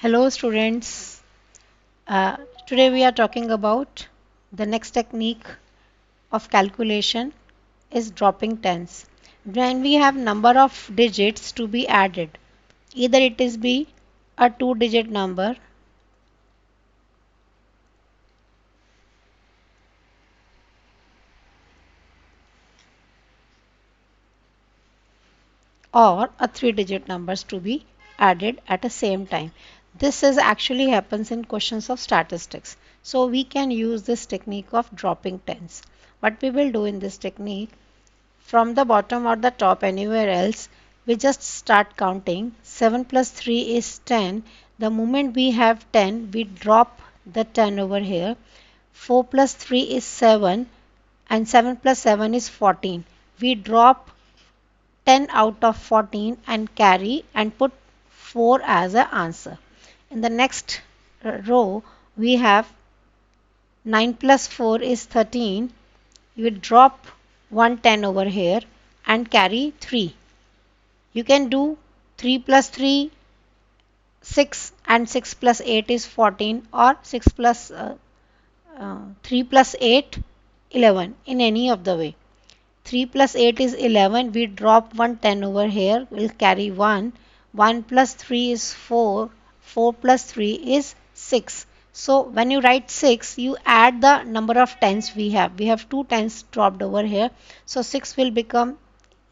Hello students. Uh, Today we are talking about the next technique of calculation is dropping tens. When we have number of digits to be added, either it is be a two-digit number or a three-digit numbers to be added at the same time. This is actually happens in questions of statistics. So we can use this technique of dropping tens. What we will do in this technique, from the bottom or the top anywhere else, we just start counting. 7 plus 3 is 10. The moment we have 10, we drop the 10 over here. 4 plus 3 is 7 and 7 plus 7 is 14. We drop 10 out of 14 and carry and put 4 as an answer. In the next row, we have 9 plus 4 is 13. You drop 110 over here and carry 3. You can do 3 plus 3, 6 and 6 plus 8 is 14 or 6 plus 3 plus 8, 11 in any of the way. 3 plus 8 is 11. We drop 110 over here. We'll carry 1. 1 plus 3 is 4. 4 plus 3 is 6. So when you write 6, you add the number of tens we have. We have 2 tens dropped over here. So 6 will become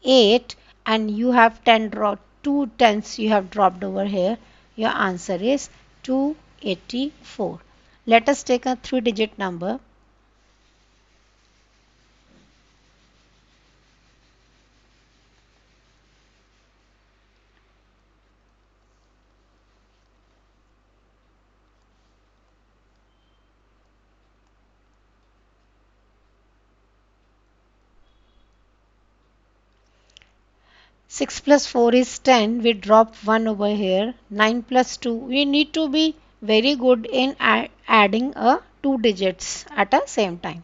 8 and you have 2 tens you have dropped over here. Your answer is 284. Let us take a three-digit number. 6 plus 4 is 10. We drop 1 over here. 9 plus 2. We need to be very good in adding two digits at the same time.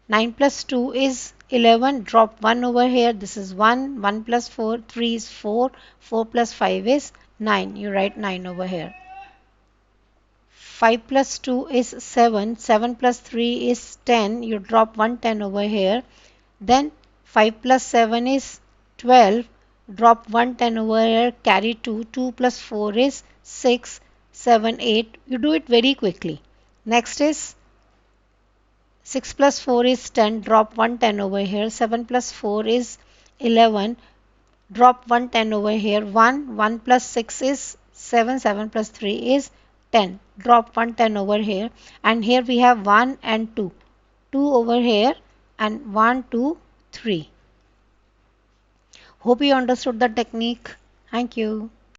9 plus 2 is 11. Drop 1 over here. This is 1. 1 plus 4. 3 is 4. 4 plus 5 is 9. You write 9 over here. 5 plus 2 is 7. 7 plus 3 is 10. You drop 110 over here. Then 5 plus 7 is 12. Drop 110 over here, carry 2. 2 plus 4 is 6, 7, 8. You do it very quickly. Next is 6 plus 4 is 10. Drop 110 over here. 7 plus 4 is 11. Drop 110 over here. 1. 1 plus 6 is 7. 7 plus 3 is 10. Drop 110 over here. And here we have 1 and 2. 2 over here and 1, 2, 3. Hope you understood the technique. Thank you.